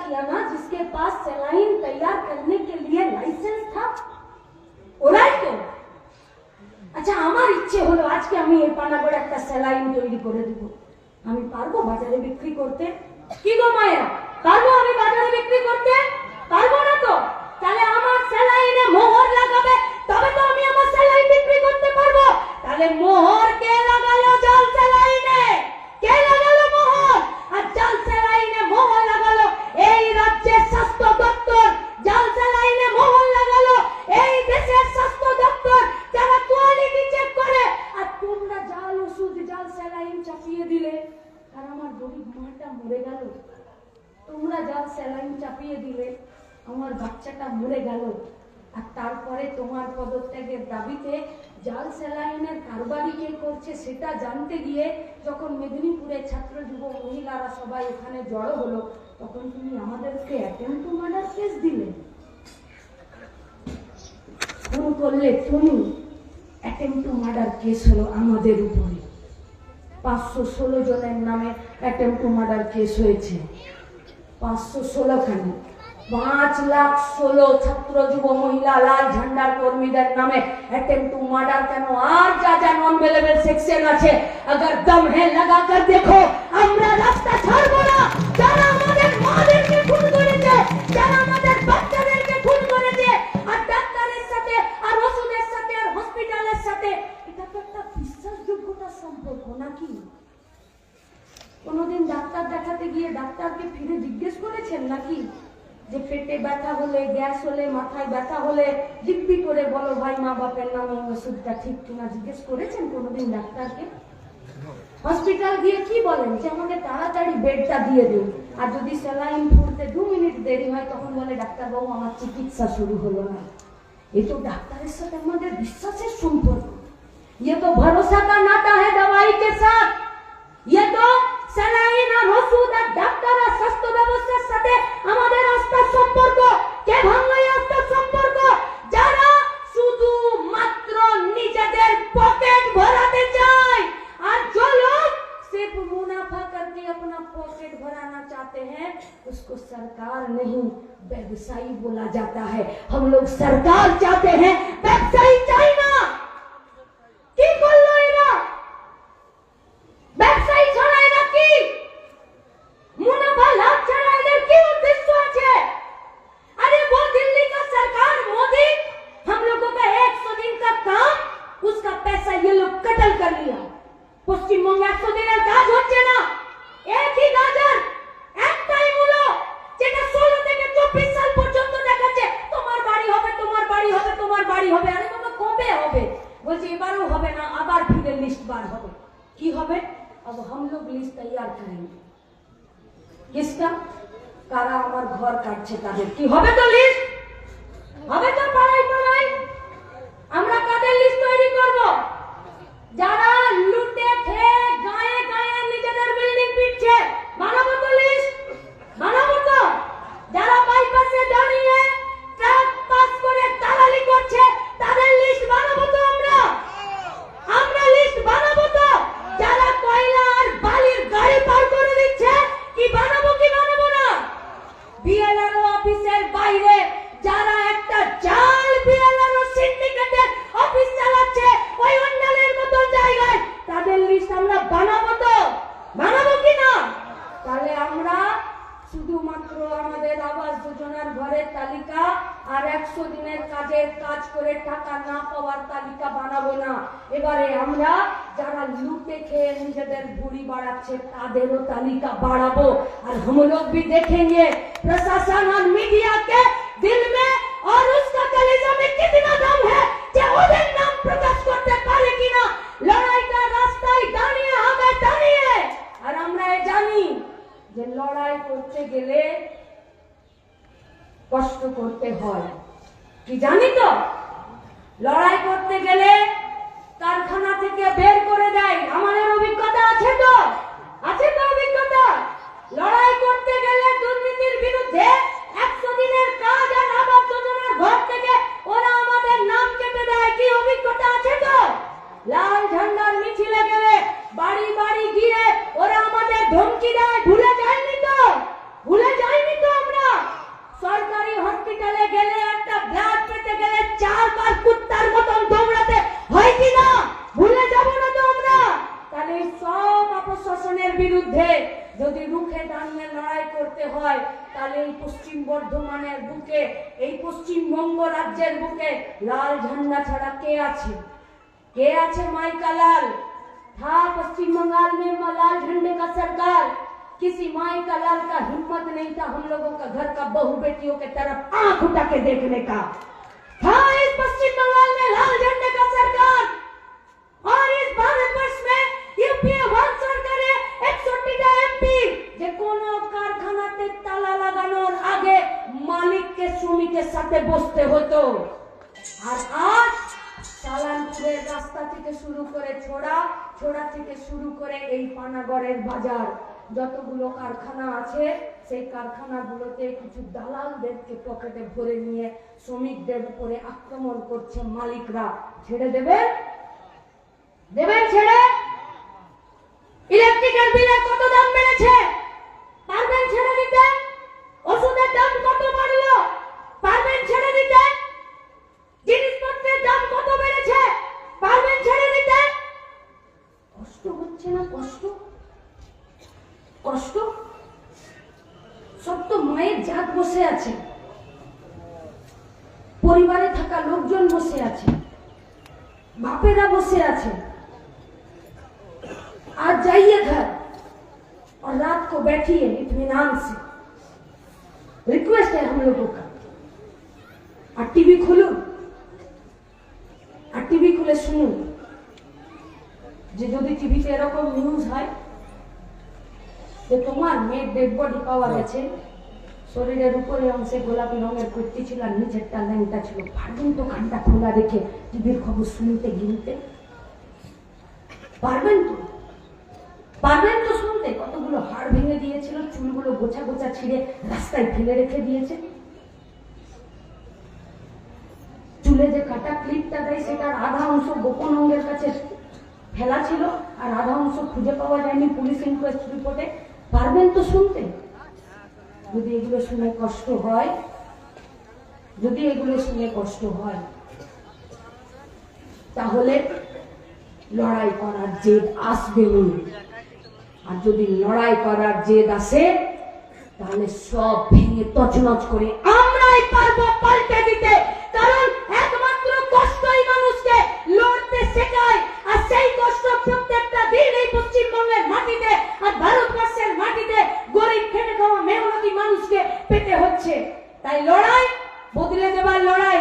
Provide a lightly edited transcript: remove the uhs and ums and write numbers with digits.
किया ना जिसके पास सलाइन तैयार करने के लिए लाइसेंस था ওরাই তো। আচ্ছা আমার ইচ্ছে হলো আজকে আমি এই পানাগড়ে একটা স্যালাইন তৈরি করে দেব, আমি পারবো বাজারে বিক্রি করতে? কি গো মায়েরা, পারবো আমি বাজারে বিক্রি করতে? পারবো না তো? তাহলে আমার স্যালাইনে মোহর লাগাবে, তবে তো আমি আমার স্যালাইন বিক্রি করতে পারবো। তাহলে মোহর কে লাগালো জাল স্যালাইনে? কে লাগালো মোহর? আর জাল স্যালাইনে মোহর লাগালো এই রাজ্যের স্বাস্থ্য দপ্তর, জাল স্যালাইনে মোহর লাগালো এই দেশের স্বাস্থ্য দপ্তর, যারা কোয়ালিটি চেক করে। আর তোমরা জাল ওষুধ জাল স্যালাইন চাপিয়ে দিলে, আর আমার গরিব মাটা মরে গেল। তোমরা জাল স্যালাইন চাপিয়ে দিলে, আমার বাচ্চাটা মরে গেল। আর তারপরে তোমার পদত্যাগের দাবিতে জাল স্যালাইনের কারবারি কে করছে সেটা জানতে গিয়ে যখন মেদিনীপুরের ছাত্র যুব মহিলারা সবাই ওখানে জড়ো হলো, তখন তুমি আমাদেরকে অ্যাটেম্প্ট টু মার্ডার কেস দিলে। ফোন করলে তুমি, অ্যাটেম্প্ট টু মার্ডার কেস হলো আমাদের উপরে। 516 জনের নামে অ্যাটেম্প্ট টু মার্ডার কেস হয়েছে। 516 খানি 5,16,000 ছাত্র যুব মহিলা লাল ঝান্ডার কর্মীদের নামে অ্যাটেম্প্ট টু মার্ডার কেন? আর যা যা নন অ্যাভেলেবল সেকশন আছে, अगर दम है लगा कर देखो, আমরা রাস্তা ছাড়বো না। যারা আমাদের মাদেরকে খুন করেছে, যারা আমাদের বাচ্চাদেরকে খুন করেছে, আর ডাক্তারের সাথে আর ওষুধের সাথে আর হসপিটালের সাথে, এটা তো একটা বিশ্বাসযোগ্যতার সম্পর্ক নাকি? কোনোদিন ডাক্তার দেখাতে গিয়ে ডাক্তারকে ফিরে জিজ্ঞেস করেছেন নাকি যে পেটে ব্যথা হলে, গ্যাস হলে, মাথায় ব্যথা হলে দিব্যি করে বলো ভাই মা বাপের নামে ওষুধটা ঠিক কিনা জিজ্ঞেস করেছেন কোনোদিন ডাক্তারকে? হসপিটাল গিয়ে কি বলেন যে আমাকে তাড়াতাড়ি বেডটা দিয়ে দিন, আর যদি স্যালাইন ফুটতে 2 মিনিট দেরি হয় তখন বলে ডাক্তারবাবু আমার চিকিৎসা শুরু হলো না। এই তো ডাক্তারের সাথে আমাদের বিশ্বাসের সম্পর্ক। ये तो भरोसा का नाता है दवाई के साथ। ये तो স্যালাইন আর ওষুধ আর ডাক্তার আর স্বাস্থ্য ব্যবস্থার সাথে আমাদের আস্থার সম্পর্ক। কে ভাঙলো এই আস্থার সম্পর্ক? যারা শুধু মাত্র নিজেদের পকেট ভরাতে চায়, আর जो लोग सिर्फ मुनाफा करके अपना पॉकेट भराना चाहते हैं, उसको सरकार नहीं व्यवसायी बोला जाता है। हम लोग सरकार चाहते हैं, व्यवसायी चाहिए ना। কি করলো এরা? ব্যবসায়ী ছাড়া এরা কি? মুনাফা লাভ ছাড়া এদের কি উদ্দেশ্য আছে? अरे वो दिल्ली का सरकार मोदी हम लोगों का 100 दिन का काम, उसका पैसा ये लोग कटल कर लिया। পশ্চিমবঙ্গে 100 দিনের কাজ হচ্ছে না। একই গাজর একটাই মূল্য, যেটা 16 থেকে 24 সাল পর্যন্ত দেখাচ্ছে তোমার বাড়ি হবে, তোমার বাড়ি হবে, তোমার বাড়ি হবে। আরে বাবা কবে হবে? বলছে এবারও হবে না, আবার ফিরে লিস্ট বার হবে। কি হবে? अब हम लोग लिस्ट तैयार करेंगे। किसका? কারা আমার ঘর কাটছে তাদের। কি হবে? তো লিস্ট হবে তো পাড়ায় পাড়ায়। আমরা কাদের লিস্ট তৈরি করব? যারা লুটে খেয়ে গায়ে গায়ে নিজেদের বিল্ডিং পিটছে, বানাবো তো লিস্ট, বানাবো তো। যারা বাইপাসে দাঁড়িয়ে ট্রাক পাস করে দালালি করছে, তাদের লিস্ট বানাবো তো আমরা লিস্ট বানাবো তো। যারা কয়লা আর বালির গাড়ি পার করে দিচ্ছে, কি বানাবো কি বানাবো না? বিএলআরও অফিসের বাইরে যারা একটা জাল বিএলআরও সিন্ডিকেটের অফিস চালাচ্ছে ওই অন্যালের মতো জায়গায়, তাদের লিস্ট আমরা বানাবো তো, বানাবো কি না? তাহলে আমরা শুধুমাত্র আমাদের আবাস যোজনার ঘরের তালিকা আর 100 দিনের কাজের কাজ করে টাকা না পাওয়ার তালিকা বানাবো না। এবারে আমরা যারা লুটে খেয়ে নিজেদের ভুঁড়ি বাড়াচ্ছে তাদেরও তালিকা বাড়াবো। আর हम लोग भी देखेंगे प्रशासन और मीडिया के दिल में और उसका कलेजा में कितना दम है যে ওদের নাম প্রকাশ করতে পারে কিনা। লড়াইটা রাস্তায় দাঁড়িয়ে হবে, দাঁড়িয়ে। আর আমরা জানি যে লড়াই করতে গেলে কষ্ট করতে হয়। কি জানি তো? লড়াই করতে গেলে কারখানা থেকে বের করে দেয়। আমাদের অভিজ্ঞতা আছে তো? আছে তো অভিজ্ঞতা? লড়াই করতে গেলে দুর্নীতির বিরুদ্ধে 100 দিনের কাজ আর আবাস যোজনার ঘর থেকে ওরা আমাদের নাম কেটে দেয়। কি অভিজ্ঞতা আছে তো? লাল ঝান্ডার মিছিলে গেলে বাড়ি বাড়ি গিয়ে ওরা আমাদের ধমকি দেয়। ভুলে যায়নি তো? ভুলে যায়নি তো আমরা? যদি রুখে দাঁড়িয়ে লড়াই করতে হয় তাহলে এই পশ্চিম বর্ধমানের বুকে, এই পশ্চিমবঙ্গ রাজ্যের বুকে লাল ঝান্ডা ছাড়া কে আছে? কে আছে? माई का लाल था पश्चिम बंगाल में लाल झंडे का सरकार। किसी माई का लाल का हिम्मत नहीं था हम लोगों का घर का बहू बेटियों के तरफ आंख उठा के देखने का। था इस पश्चिम बंगाल में लाल झंडे का सरकार और इस भारतवर्ष में यूपी वन सरकारे 61টা এমপি যে কোন কারখানাতে তালা লাগানোর আগে মালিককে শ্রমিকের সাথে বসতে হতো। আর আজ সালানপুরের রাস্তা থেকে শুরু করে ছোড়া থেকে শুরু করে এই পানাগড়ের বাজার যতগুলো কারখানা আছে সেই কারখানাগুলোতে কিছু দালালদেরকে পকেটে ভরে নিয়ে শ্রমিকদের উপরে আক্রমণ করছে মালিকরা। ছেড়ে দেবেন? ছেড়ে? ইলেকট্রিকের বিলের কত দাম বেড়েছে? পারবেন ছেড়ে দিতে? ওষুধের দাম কত বাড়লো? পারবেন ছেড়ে দিতে? জিনিসপত্রের দাম কত বেড়েছে? পারবেন ছেড়ে দিতে? কষ্ট হচ্ছে না? কষ্ট সব তো মায়ের জাত বসে আছে, পরিবারে থাকা লোকজন বসে আছে, বাপেরা বসে আছে। आज जाइए घर और रात को बैठिए इत्मीनान से। रिक्वेस्ट है हम लोगों का। और टीवी खुलूं और टीवी खुले শুনুন যে যদি টিভিতে এরকম নিউজ হয় যে তোমার মেয়ের ডেড বডি পাওয়া গেছে, শরীরের উপরে অংশে গোলাপি রঙের কুর্তি ছিল আর নিচেরটা ল্যাংটা ছিল, পারবেন তো কানটা খোলা রেখে টিভির খবর শুনতে গিনতে? পারবেন তো? পারবেন তো শুনতে? কতগুলো হাড় ভেঙে দিয়েছিল, চুলগুলো গোছা গোছা ছিঁড়ে রাস্তায় ফেলে রেখে দিয়েছে। চুলে যে কাটা ক্লিপটা দেয় সেটার আধা অংশ গোপন অঙ্গের কাছে ফেলা ছিল আর আধা অংশ খুঁজে পাওয়া যায়নি পুলিশ ইনকোয়েস্ট রিপোর্টে। পারবেন তো শুনতে? যদি এগুলো শুনে কষ্ট হয়, তাহলে লড়াই করার জেদ আসবে না। আর যদি লড়াই করার জেদ আসে তাহলে সব ভেঙে তছনছ করে আমরাই পারবো পাল্টে দিতে। কারণ একমাত্র কষ্টই মানুষকে লড়তে শেখায়, আর সেই কষ্ট প্রত্যেকটা দিন এই পশ্চিমবঙ্গের মাটিতে আর ভারতবর্ষের মাটিতে গরিব খেটে খাওয়া মেহনতি মানুষকে পেতে হচ্ছে। তাই লড়াই, বদলে দেবার লড়াই